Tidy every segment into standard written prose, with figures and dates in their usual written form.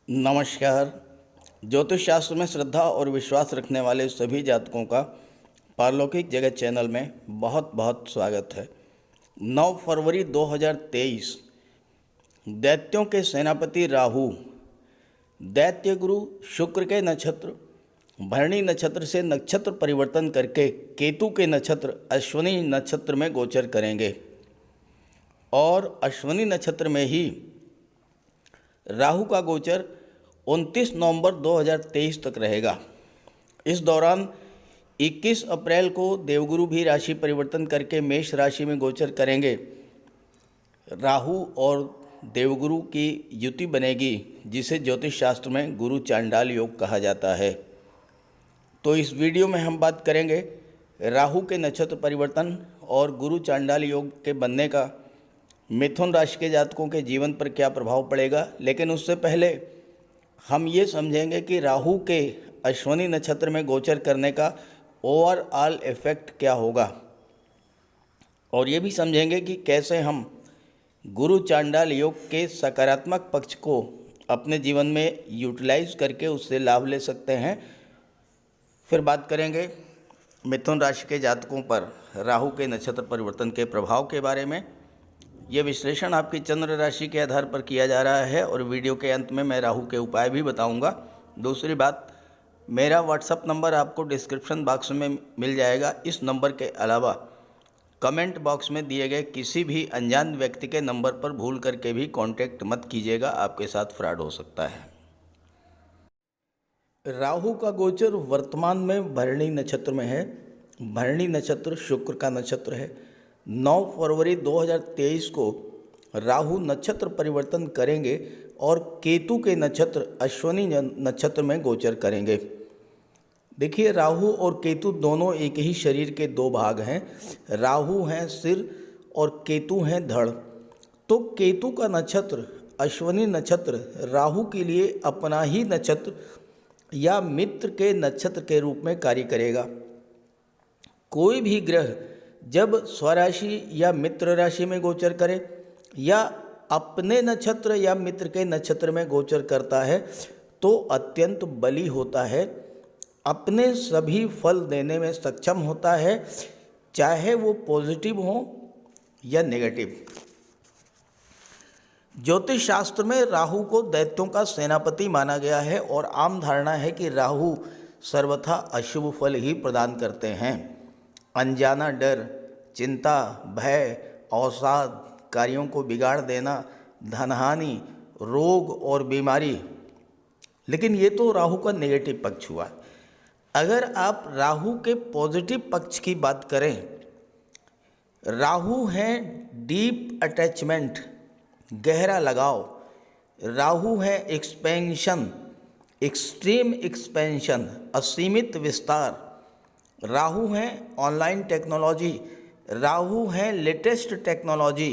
नमस्कार। ज्योतिष शास्त्र में श्रद्धा और विश्वास रखने वाले सभी जातकों का पारलौकिक जगत चैनल में बहुत बहुत स्वागत है। 9 फरवरी 2023 दैत्यों के सेनापति राहु दैत्य गुरु शुक्र के नक्षत्र भरणी नक्षत्र से नक्षत्र परिवर्तन करके केतु के नक्षत्र अश्विनी नक्षत्र में गोचर करेंगे और अश्विनी नक्षत्र में ही राहु का गोचर 29 नवंबर 2023 तक रहेगा। इस दौरान 21 अप्रैल को देवगुरु भी राशि परिवर्तन करके मेष राशि में गोचर करेंगे। राहु और देवगुरु की युति बनेगी, जिसे ज्योतिष शास्त्र में गुरु चांडाल योग कहा जाता है। तो इस वीडियो में हम बात करेंगे राहु के नक्षत्र परिवर्तन और गुरु चांडाल योग के बनने का मिथुन राशि के जातकों के जीवन पर क्या प्रभाव पड़ेगा। लेकिन उससे पहले हम ये समझेंगे कि राहु के अश्विनी नक्षत्र में गोचर करने का ओवरऑल इफेक्ट क्या होगा और ये भी समझेंगे कि कैसे हम गुरु चांडाल योग के सकारात्मक पक्ष को अपने जीवन में यूटिलाइज करके उससे लाभ ले सकते हैं। फिर बात करेंगे मिथुन राशि के जातकों पर राहु के नक्षत्र परिवर्तन के प्रभाव के बारे में। ये विश्लेषण आपकी चंद्र राशि के आधार पर किया जा रहा है और वीडियो के अंत में मैं राहु के उपाय भी बताऊंगा। दूसरी बात, मेरा व्हाट्सअप नंबर आपको डिस्क्रिप्शन बॉक्स में मिल जाएगा। इस नंबर के अलावा कमेंट बॉक्स में दिए गए किसी भी अनजान व्यक्ति के नंबर पर भूल करके भी कांटेक्ट मत कीजिएगा, आपके साथ फ्रॉड हो सकता है। राहु का गोचर वर्तमान में भरणी नक्षत्र में है। भरणी नक्षत्र शुक्र का नक्षत्र है। 9 फरवरी 2023 को राहु नक्षत्र परिवर्तन करेंगे और केतु के नक्षत्र अश्विनी नक्षत्र में गोचर करेंगे। देखिए, राहु और केतु दोनों एक ही शरीर के दो भाग हैं। राहु हैं सिर और केतु हैं धड़। तो केतु का नक्षत्र अश्विनी नक्षत्र राहु के लिए अपना ही नक्षत्र या मित्र के नक्षत्र के रूप में कार्य करेगा। कोई भी ग्रह जब स्वराशि या मित्र राशि में गोचर करे या अपने नक्षत्र या मित्र के नक्षत्र में गोचर करता है तो अत्यंत बली होता है, अपने सभी फल देने में सक्षम होता है, चाहे वो पॉजिटिव हो या नेगेटिव। ज्योतिष शास्त्र में राहु को दैत्यों का सेनापति माना गया है और आम धारणा है कि राहु सर्वथा अशुभ फल ही प्रदान करते हैं। अनजाना डर, चिंता, भय, अवसाद, कार्यों को बिगाड़ देना, धनहानि, रोग और बीमारी। लेकिन ये तो राहु का नेगेटिव पक्ष हुआ। अगर आप राहु के पॉजिटिव पक्ष की बात करें, राहु है डीप अटैचमेंट, गहरा लगाव। राहु है एक्सपेंशन, एक्सट्रीम एक्सपेंशन, असीमित विस्तार। राहु है ऑनलाइन टेक्नोलॉजी। राहु है लेटेस्ट टेक्नोलॉजी।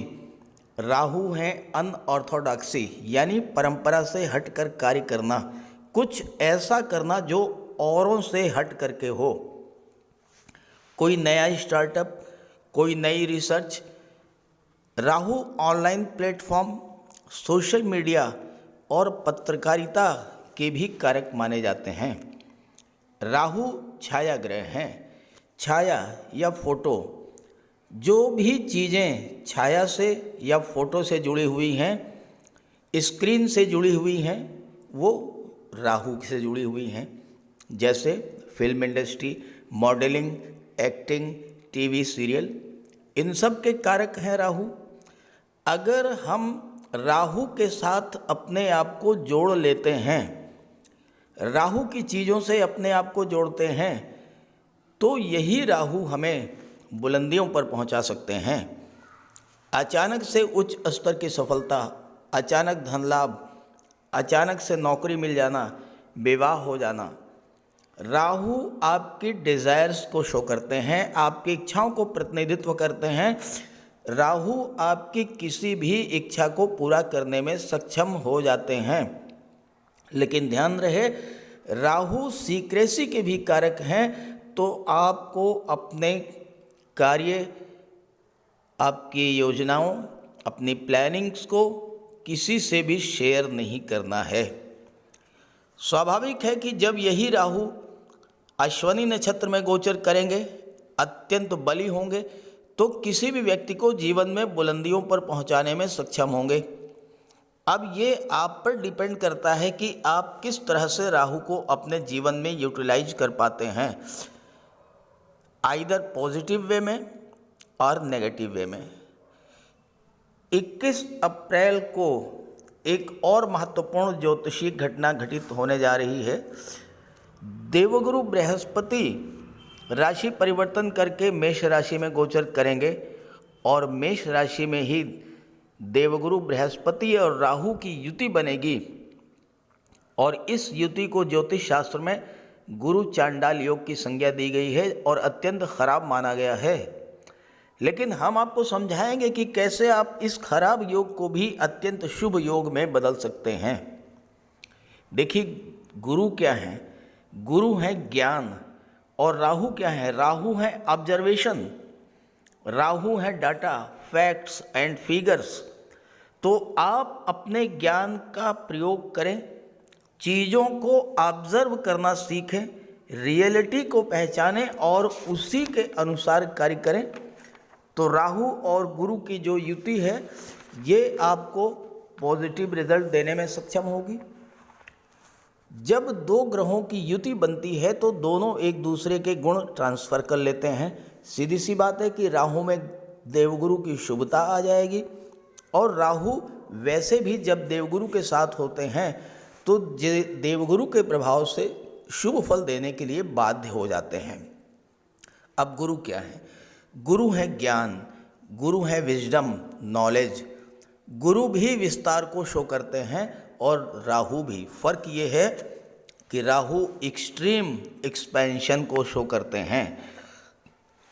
राहु है अनऑर्थोडॉक्सी, यानी परंपरा से हटकर कार्य करना, कुछ ऐसा करना जो औरों से हट करके हो। कोई नया स्टार्टअप, कोई नई research. Rahu online platform, social media और पत्रकारिता के भी कारक माने जाते हैं। राहु छाया ग्रह हैं। छाया या फोटो, जो भी चीज़ें छाया से या फोटो से जुड़ी हुई हैं, स्क्रीन से जुड़ी हुई हैं, वो राहु से जुड़ी हुई हैं। जैसे film industry, modelling, acting, TV serial, इन सब के कारक हैं राहु। अगर हम राहु के साथ अपने आप को जोड़ लेते हैं, राहु की चीज़ों से अपने आप को जोड़ते हैं, तो यही राहु हमें बुलंदियों पर पहुंचा सकते हैं। अचानक से उच्च स्तर की सफलता, अचानक धन लाभ, अचानक से नौकरी मिल जाना, विवाह हो जाना। राहु आपकी डिज़ायर्स को शो करते हैं, आपकी इच्छाओं को प्रतिनिधित्व करते हैं। राहु आपकी किसी भी इच्छा को पूरा करने में सक्षम हो जाते हैं। लेकिन ध्यान रहे, राहु सीक्रेसी के भी कारक हैं, तो आपको अपने कार्य, आपकी योजनाओं, अपनी प्लानिंग्स को किसी से भी शेयर नहीं करना है। स्वाभाविक है कि जब यही राहु अश्वनी नक्षत्र में गोचर करेंगे, अत्यंत बली होंगे, तो किसी भी व्यक्ति को जीवन में बुलंदियों पर पहुंचाने में सक्षम होंगे। अब ये आप पर डिपेंड करता है कि आप किस तरह से राहु को अपने जीवन में यूटिलाइज कर पाते हैं, आइदर पॉजिटिव वे में और नेगेटिव वे में। 21 अप्रैल को एक और महत्वपूर्ण ज्योतिषीय घटना घटित होने जा रही है। देवगुरु बृहस्पति राशि परिवर्तन करके मेष राशि में गोचर करेंगे और मेष राशि में ही देवगुरु बृहस्पति और राहु की युति बनेगी और इस युति को ज्योतिष शास्त्र में गुरु चांडाल योग की संज्ञा दी गई है और अत्यंत खराब माना गया है। लेकिन हम आपको समझाएंगे कि कैसे आप इस खराब योग को भी अत्यंत शुभ योग में बदल सकते हैं। देखिए, गुरु क्या है? गुरु है ज्ञान और राहु क्या है? राहु है ऑब्जर्वेशन, राहु है डाटा, फैक्ट्स एंड फिगर्स। तो आप अपने ज्ञान का प्रयोग करें, चीज़ों को ऑब्जर्व करना सीखें, रियलिटी को पहचानें और उसी के अनुसार कार्य करें। तो राहु और गुरु की जो युति है ये आपको पॉजिटिव रिजल्ट देने में सक्षम होगी। जब दो ग्रहों की युति बनती है तो दोनों एक दूसरे के गुण ट्रांसफ़र कर लेते हैं। सीधी सी बात है कि राहु में देवगुरु की शुभता आ जाएगी और राहु वैसे भी जब देवगुरु के साथ होते हैं तो देवगुरु के प्रभाव से शुभ फल देने के लिए बाध्य हो जाते हैं। अब गुरु क्या है? गुरु है ज्ञान, गुरु है विजडम, नॉलेज। गुरु भी विस्तार को शो करते हैं और राहु भी। फर्क ये है कि राहु एक्सट्रीम एक्सपेंशन को शो करते हैं।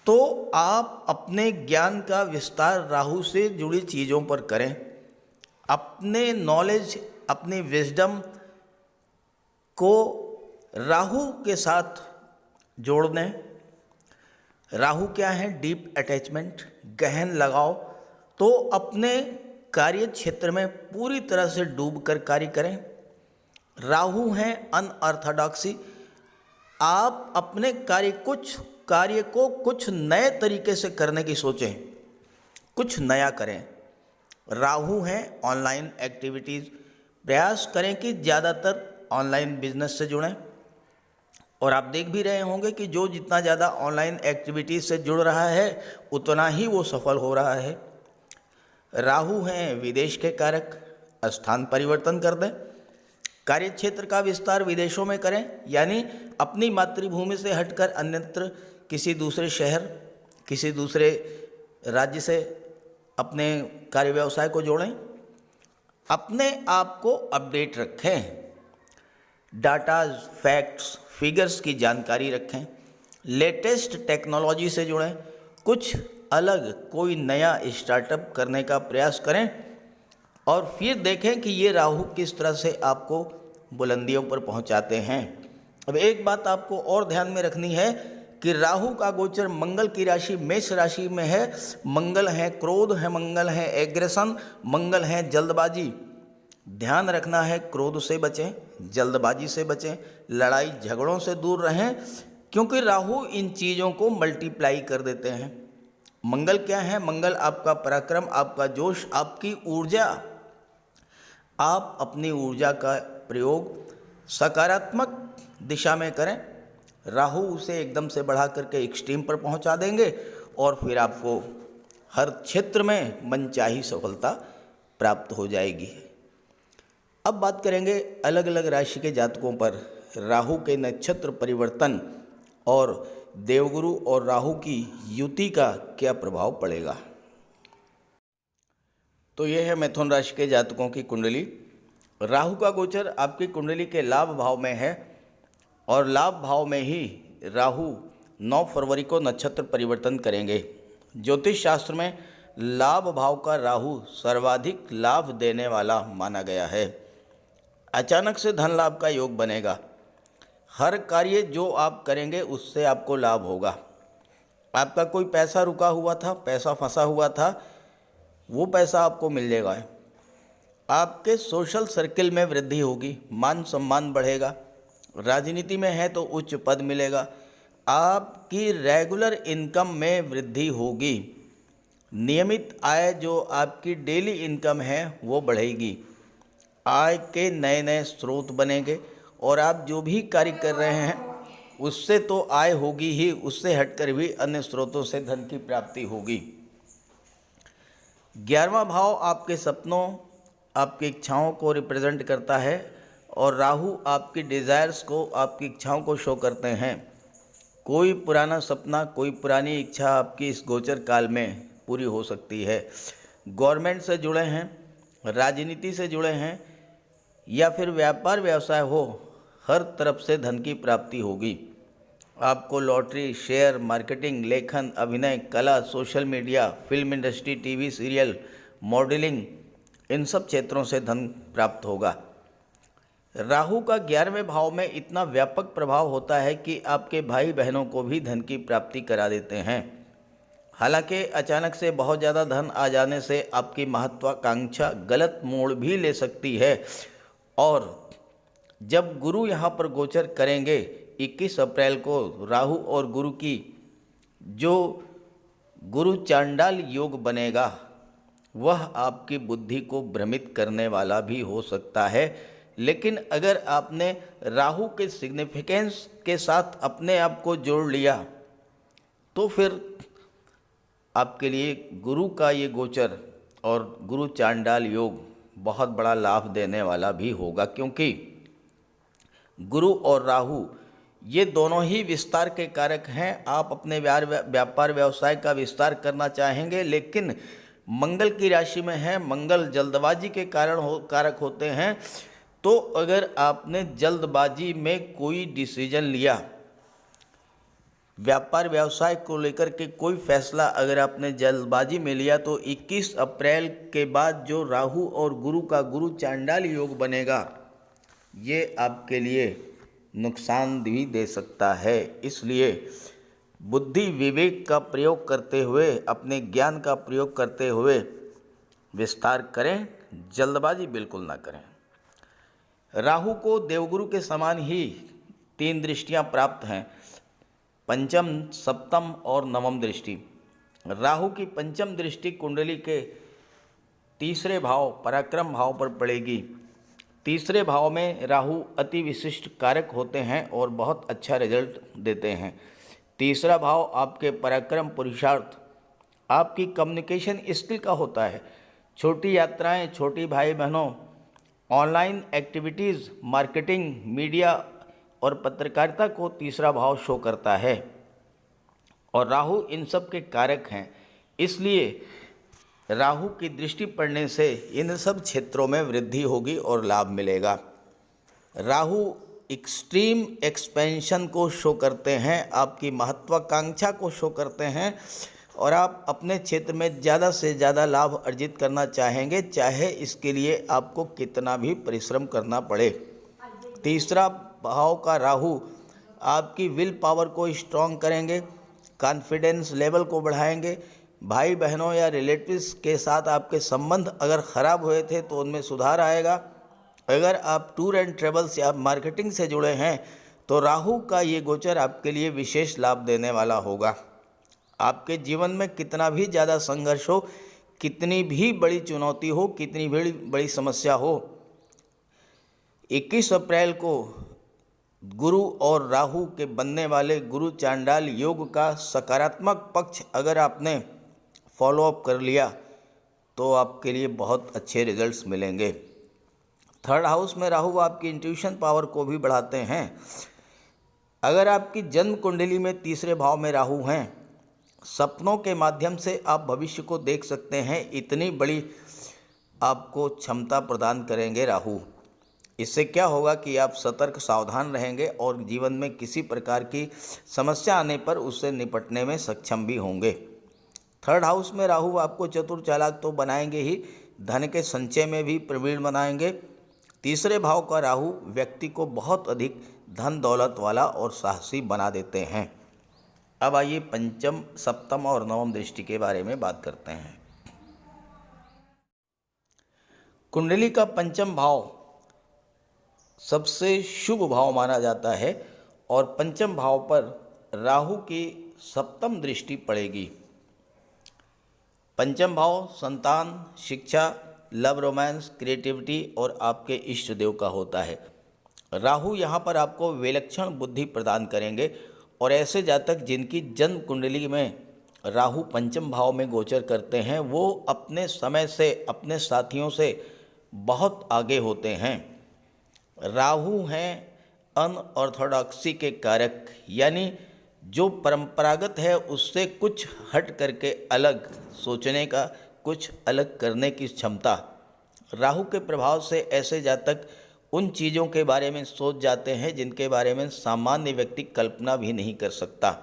तो आप अपने ज्ञान का विस्तार राहु से जुड़ी चीज़ों पर करें, अपने नॉलेज, अपनी विजडम को राहु के साथ जोड़ दें। राहु क्या है? डीप अटैचमेंट, गहन लगाव। तो अपने कार्य क्षेत्र में पूरी तरह से डूब कर कार्य करें। राहु है अनऑर्थोडॉक्सी, आप अपने कार्य को कुछ नए तरीके से करने की सोचें, कुछ नया करें। राहु है ऑनलाइन एक्टिविटीज़, प्रयास करें कि ज़्यादातर ऑनलाइन बिजनेस से जुड़ें। और आप देख भी रहे होंगे कि जो जितना ज़्यादा ऑनलाइन एक्टिविटीज़ से जुड़ रहा है उतना ही वो सफल हो रहा है। राहु हैं विदेश के कारक, स्थान परिवर्तन कर दें। कार्य क्षेत्र का विस्तार विदेशों में करें, यानी अपनी मातृभूमि से हटकर अन्यत्र किसी दूसरे शहर, किसी दूसरे राज्य से अपने कार्य व्यवसाय को जोड़ें। अपने आप को अपडेट रखें, डाटा, फैक्ट्स, फिगर्स की जानकारी रखें। लेटेस्ट टेक्नोलॉजी से जुड़ें, कुछ अलग कोई नया स्टार्टअप करने का प्रयास करें और फिर देखें कि ये राहु किस तरह से आपको बुलंदियों पर पहुंचाते हैं। अब एक बात आपको और ध्यान में रखनी है कि राहु का गोचर मंगल की राशि मेष राशि में है। मंगल है क्रोध है, मंगल है एग्रेशन, मंगल है जल्दबाजी। ध्यान रखना है, क्रोध से बचें, जल्दबाजी से बचें, लड़ाई झगड़ों से दूर रहें, क्योंकि राहु इन चीज़ों को मल्टीप्लाई कर देते हैं। मंगल क्या है? मंगल आपका पराक्रम, आपका जोश, आपकी ऊर्जा। आप अपनी ऊर्जा का प्रयोग सकारात्मक दिशा में करें, राहु उसे एकदम से बढ़ा करके एक्सट्रीम पर पहुंचा देंगे और फिर आपको हर क्षेत्र में मनचाही सफलता प्राप्त हो जाएगी। अब बात करेंगे अलग अलग राशि के जातकों पर राहु के नक्षत्र परिवर्तन और देवगुरु और राहु की युति का क्या प्रभाव पड़ेगा। तो यह है मिथुन राशि के जातकों की कुंडली। राहु का गोचर आपकी कुंडली के लाभ भाव में है और लाभ भाव में ही राहु 9 फरवरी को नक्षत्र परिवर्तन करेंगे। ज्योतिष शास्त्र में लाभ भाव का राहु सर्वाधिक लाभ देने वाला माना गया है। अचानक से धन लाभ का योग बनेगा। हर कार्य जो आप करेंगे उससे आपको लाभ होगा। आपका कोई पैसा रुका हुआ था, पैसा फंसा हुआ था, वो पैसा आपको मिल जाएगा। आपके सोशल सर्किल में वृद्धि होगी, मान सम्मान बढ़ेगा। राजनीति में है तो उच्च पद मिलेगा। आपकी रेगुलर इनकम में वृद्धि होगी। नियमित आय जो आपकी डेली इनकम है वो बढ़ेगी। आय के नए नए स्रोत बनेंगे और आप जो भी कार्य कर रहे हैं उससे तो आय होगी ही, उससे हटकर भी अन्य स्रोतों से धन की प्राप्ति होगी। 11वां भाव आपके सपनों, आपकी इच्छाओं को रिप्रेजेंट करता है और राहु आपकी डिज़ायर्स को, आपकी इच्छाओं को शो करते हैं। कोई पुराना सपना, कोई पुरानी इच्छा आपकी इस गोचर काल में पूरी हो सकती है। गवर्नमेंट से जुड़े हैं, राजनीति से जुड़े हैं या फिर व्यापार व्यवसाय हो, हर तरफ से धन की प्राप्ति होगी। आपको लॉटरी, शेयर मार्केटिंग, लेखन, अभिनय, कला, social media, film industry, TV serial, modelling, इन सब क्षेत्रों से धन प्राप्त होगा। राहु का 11वें भाव में इतना व्यापक प्रभाव होता है कि आपके भाई बहनों को भी धन की प्राप्ति करा देते हैं। हालांकि अचानक से बहुत ज़्यादा धन आ जाने से आपकी महत्वाकांक्षा गलत मोड़ भी ले सकती है। और जब गुरु यहाँ पर गोचर करेंगे 21 अप्रैल को, राहु और गुरु की जो गुरु चांडाल योग बनेगा वह आपकी बुद्धि को भ्रमित करने वाला भी हो सकता है। लेकिन अगर आपने राहु के सिग्निफिकेंस के साथ अपने आप को जोड़ लिया तो फिर आपके लिए गुरु का ये गोचर और गुरु चांडाल योग बहुत बड़ा लाभ देने वाला भी होगा, क्योंकि गुरु और राहु ये दोनों ही विस्तार के कारक हैं। आप अपने व्यापार व्यवसाय का विस्तार करना चाहेंगे, लेकिन मंगल की राशि में है, मंगल जल्दबाजी के कारक होते हैं। तो अगर आपने जल्दबाजी में कोई डिसीजन लिया, व्यापार व्यवसाय को लेकर के कोई फैसला अगर आपने जल्दबाजी में लिया, तो 21 अप्रैल के बाद जो राहु और गुरु का गुरु चांडाल योग बनेगा ये आपके लिए नुकसान भी दे सकता है। इसलिए बुद्धि विवेक का प्रयोग करते हुए, अपने ज्ञान का प्रयोग करते हुए विस्तार करें, जल्दबाजी बिल्कुल ना करें। राहु को देवगुरु के समान ही 3 दृष्टियां प्राप्त हैं, पंचम, सप्तम और नवम दृष्टि। राहु की पंचम दृष्टि कुंडली के तीसरे भाव पराक्रम भाव पर पड़ेगी। तीसरे भाव में राहु अति विशिष्ट कारक होते हैं और बहुत अच्छा रिजल्ट देते हैं। तीसरा भाव आपके पराक्रम, पुरुषार्थ, आपकी कम्युनिकेशन स्किल का होता है। छोटी यात्राएं, छोटी भाई बहनों, ऑनलाइन एक्टिविटीज़, मार्केटिंग, मीडिया और पत्रकारिता को तीसरा भाव शो करता है और राहु इन सब के कारक हैं। इसलिए राहु की दृष्टि पड़ने से इन सब क्षेत्रों में वृद्धि होगी और लाभ मिलेगा। राहु एक्सट्रीम एक्सपेंशन को शो करते हैं, आपकी महत्वाकांक्षा को शो करते हैं और आप अपने क्षेत्र में ज़्यादा से ज़्यादा लाभ अर्जित करना चाहेंगे, चाहे इसके लिए आपको कितना भी परिश्रम करना पड़े। तीसरा भाव का राहु आपकी विल पावर को स्ट्रॉन्ग करेंगे, कॉन्फिडेंस लेवल को बढ़ाएंगे। भाई बहनों या रिलेटिव्स के साथ आपके संबंध अगर ख़राब हुए थे तो उनमें सुधार आएगा। अगर आप टूर एंड ट्रेवल्स या मार्केटिंग से जुड़े हैं तो राहु का ये गोचर आपके लिए विशेष लाभ देने वाला होगा। आपके जीवन में कितना भी ज़्यादा संघर्ष हो, कितनी भी बड़ी चुनौती हो, कितनी भी बड़ी समस्या हो, 21 अप्रैल को गुरु और राहु के बनने वाले गुरु चांडाल योग का सकारात्मक पक्ष अगर आपने फॉलोअप कर लिया तो आपके लिए बहुत अच्छे रिजल्ट्स मिलेंगे। थर्ड हाउस में राहु आपकी इंट्यूशन पावर को भी बढ़ाते हैं। अगर आपकी जन्म कुंडली में तीसरे भाव में राहु हैं, सपनों के माध्यम से आप भविष्य को देख सकते हैं, इतनी बड़ी आपको क्षमता प्रदान करेंगे राहु। इससे क्या होगा कि आप सतर्क सावधान रहेंगे और जीवन में किसी प्रकार की समस्या आने पर उससे निपटने में सक्षम भी होंगे। थर्ड हाउस में राहु आपको चतुर चालाक तो बनाएंगे ही, धन के संचय में भी प्रवीण बनाएंगे। तीसरे भाव का राहु व्यक्ति को बहुत अधिक धन दौलत वाला और साहसी बना देते हैं। अब आइए पंचम, सप्तम और नवम दृष्टि के बारे में बात करते हैं। कुंडली का पंचम भाव सबसे शुभ भाव माना जाता है और पंचम भाव पर राहु की सप्तम दृष्टि पड़ेगी। पंचम भाव संतान, शिक्षा, लव, रोमांस, क्रिएटिविटी और आपके इष्ट देव का होता है। राहु यहाँ पर आपको विलक्षण बुद्धि प्रदान करेंगे और ऐसे जातक जिनकी जन्म कुंडली में राहु पंचम भाव में गोचर करते हैं वो अपने समय से अपने साथियों से बहुत आगे होते हैं। राहु हैं अनऑर्थोडॉक्सी के कारक, यानी जो परंपरागत है उससे कुछ हट करके अलग सोचने का, कुछ अलग करने की क्षमता। राहु के प्रभाव से ऐसे जातक उन चीज़ों के बारे में सोच जाते हैं जिनके बारे में सामान्य व्यक्ति कल्पना भी नहीं कर सकता।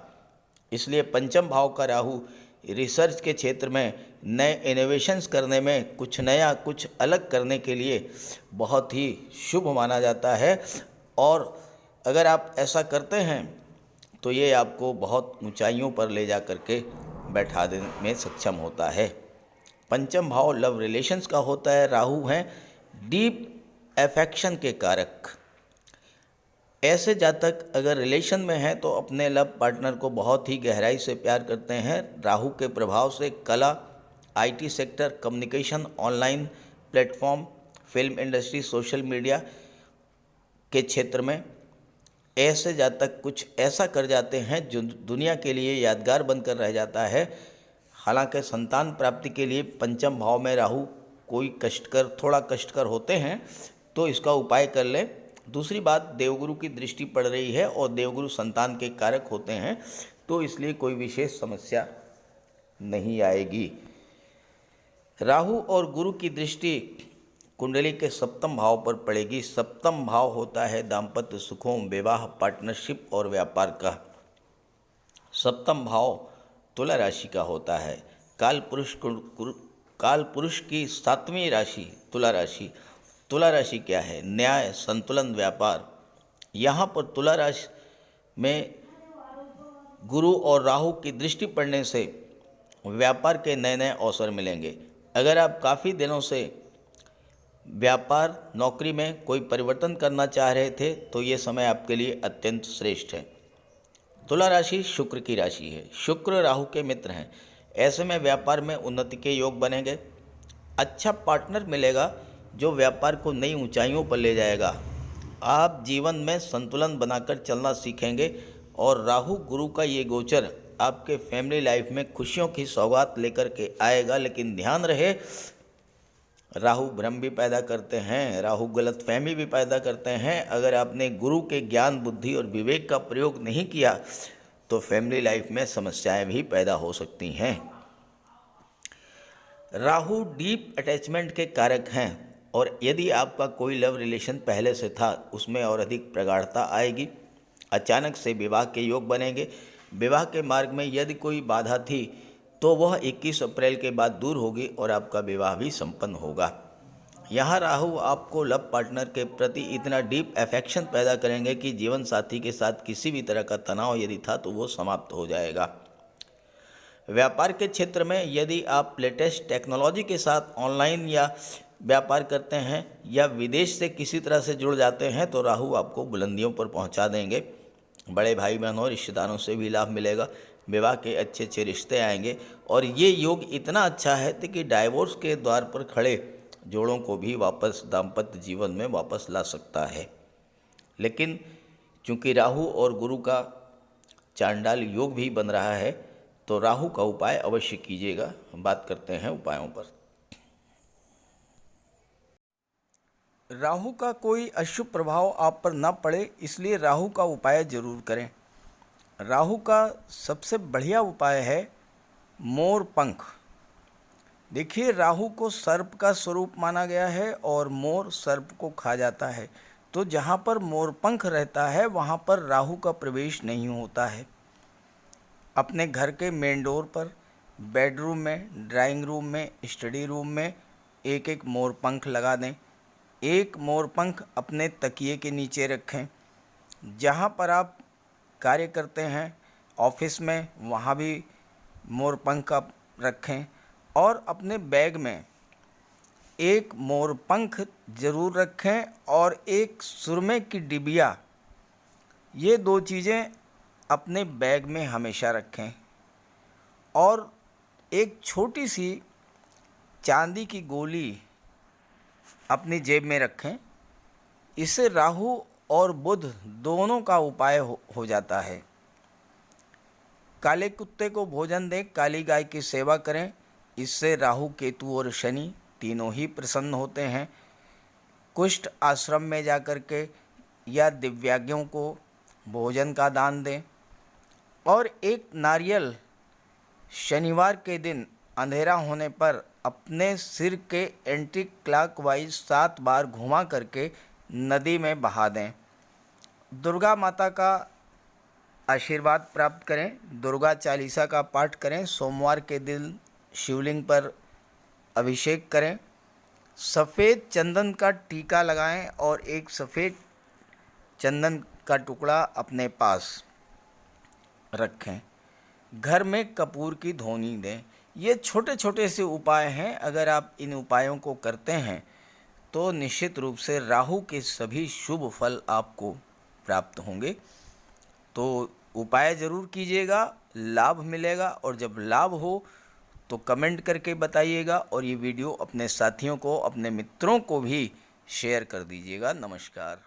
इसलिए पंचम भाव का राहु रिसर्च के क्षेत्र में नए इनोवेशंस करने में, कुछ नया, कुछ अलग करने के लिए बहुत ही शुभ माना जाता है और अगर आप ऐसा करते हैं तो ये आपको बहुत ऊंचाइयों पर ले जा करके बैठा देने में सक्षम होता है। पंचम भाव लव रिलेशंस का होता है। राहु हैं डीप अफेक्शन के कारक। ऐसे जातक अगर रिलेशन में हैं तो अपने लव पार्टनर को बहुत ही गहराई से प्यार करते हैं। राहु के प्रभाव से कला, IT sector, communication, online platform, film industry, social media के क्षेत्र में ऐसे जातक कुछ ऐसा कर जाते हैं जो दुनिया के लिए यादगार बनकर रह जाता है। हालांकि संतान प्राप्ति के लिए पंचम भाव में राहु थोड़ा कष्टकर होते हैं तो इसका उपाय कर लें। दूसरी बात, देवगुरु की दृष्टि पड़ रही है और देवगुरु संतान के कारक होते हैं तो इसलिए कोई विशेष समस्या नहीं आएगी। राहु और गुरु की दृष्टि कुंडली के सप्तम भाव पर पड़ेगी। सप्तम भाव होता है दाम्पत्य सुखों, विवाह, पार्टनरशिप और व्यापार का। सप्तम भाव तुला राशि का होता है। काल पुरुष की सातवीं राशि तुला राशि। तुला राशि क्या है? न्याय, संतुलन, व्यापार। यहाँ पर तुला राशि में गुरु और राहु की दृष्टि पड़ने से व्यापार के नए नए अवसर मिलेंगे। अगर आप काफ़ी दिनों से व्यापार, नौकरी में कोई परिवर्तन करना चाह रहे थे तो ये समय आपके लिए अत्यंत श्रेष्ठ है। तुला राशि शुक्र की राशि है। शुक्र राहु के मित्र हैं। ऐसे में व्यापार में उन्नति के योग बनेंगे। अच्छा पार्टनर मिलेगा जो व्यापार को नई ऊंचाइयों पर ले जाएगा। आप जीवन में संतुलन बनाकर चलना सीखेंगे और राहु गुरु का ये गोचर आपके फैमिली लाइफ में खुशियों की सौगात लेकर के आएगा। लेकिन ध्यान रहे, राहु भ्रम भी पैदा करते हैं, राहु गलतफहमी भी पैदा करते हैं। अगर आपने गुरु के ज्ञान, बुद्धि और विवेक का प्रयोग नहीं किया तो फैमिली लाइफ में समस्याएं भी पैदा हो सकती हैं। राहु डीप अटैचमेंट के कारक हैं और यदि आपका कोई लव रिलेशन पहले से था उसमें और अधिक प्रगाढ़ता आएगी। अचानक से विवाह के योग बनेंगे। विवाह के मार्ग में यदि कोई बाधा थी तो वह 21 अप्रैल के बाद दूर होगी और आपका विवाह भी संपन्न होगा। यहाँ राहु आपको लव पार्टनर के प्रति इतना डीप अफेक्शन पैदा करेंगे कि जीवन साथी के साथ किसी भी तरह का तनाव यदि था तो वो समाप्त हो जाएगा। व्यापार के क्षेत्र में यदि आप लेटेस्ट टेक्नोलॉजी के साथ ऑनलाइन या व्यापार करते हैं या विदेश से किसी तरह से जुड़ जाते हैं तो राहु आपको बुलंदियों पर पहुंचा देंगे। बड़े भाई बहनों, रिश्तेदारों से भी लाभ मिलेगा। विवाह के अच्छे अच्छे रिश्ते आएंगे और ये योग इतना अच्छा है कि डाइवोर्स के द्वार पर खड़े जोड़ों को भी वापस दाम्पत्य जीवन में वापस ला सकता है। लेकिन चूंकि राहु और गुरु का चांडाल योग भी बन रहा है तो राहु का उपाय अवश्य कीजिएगा। बात करते हैं उपायों पर। राहु का कोई अशुभ प्रभाव आप पर न पड़े इसलिए राहु का उपाय जरूर करें। राहु का सबसे बढ़िया उपाय है मोर पंख। देखिए, राहु को सर्प का स्वरूप माना गया है और मोर सर्प को खा जाता है, तो जहाँ पर मोर पंख रहता है वहाँ पर राहु का प्रवेश नहीं होता है। अपने घर के मेन डोर पर, बेडरूम में, ड्राइंग रूम में, स्टडी रूम में एक एक मोर पंख लगा दें। एक मोर पंख अपने तकिए के नीचे रखें। जहाँ पर आप कार्य करते हैं ऑफिस में वहाँ भी मोर पंख आप रखें और अपने बैग में एक मोरपंख ज़रूर रखें और एक सुरमे की डिबिया, ये 2 चीज़ें अपने बैग में हमेशा रखें। और एक छोटी सी चांदी की गोली अपनी जेब में रखें। इससे राहु और बुध दोनों का उपाय हो जाता है। काले कुत्ते को भोजन दें, काली गाय की सेवा करें, इससे राहु, केतु और शनि तीनों ही प्रसन्न होते हैं। कुष्ठ आश्रम में जाकर के या दिव्यांगों को भोजन का दान दें। और एक नारियल शनिवार के दिन अंधेरा होने पर अपने सिर के एंटी क्लॉकवाइज 7 बार घुमा करके नदी में बहा दें। दुर्गा माता का आशीर्वाद प्राप्त करें। दुर्गा चालीसा का पाठ करें। सोमवार के दिन शिवलिंग पर अभिषेक करें। सफ़ेद चंदन का टीका लगाएं और एक सफ़ेद चंदन का टुकड़ा अपने पास रखें। घर में कपूर की धूनी दें। ये छोटे छोटे से उपाय हैं। अगर आप इन उपायों को करते हैं तो निश्चित रूप से राहु के सभी शुभ फल आपको प्राप्त होंगे। तो उपाय ज़रूर कीजिएगा, लाभ मिलेगा। और जब लाभ हो तो कमेंट करके बताइएगा और ये वीडियो अपने साथियों को, अपने मित्रों को भी शेयर कर दीजिएगा। नमस्कार।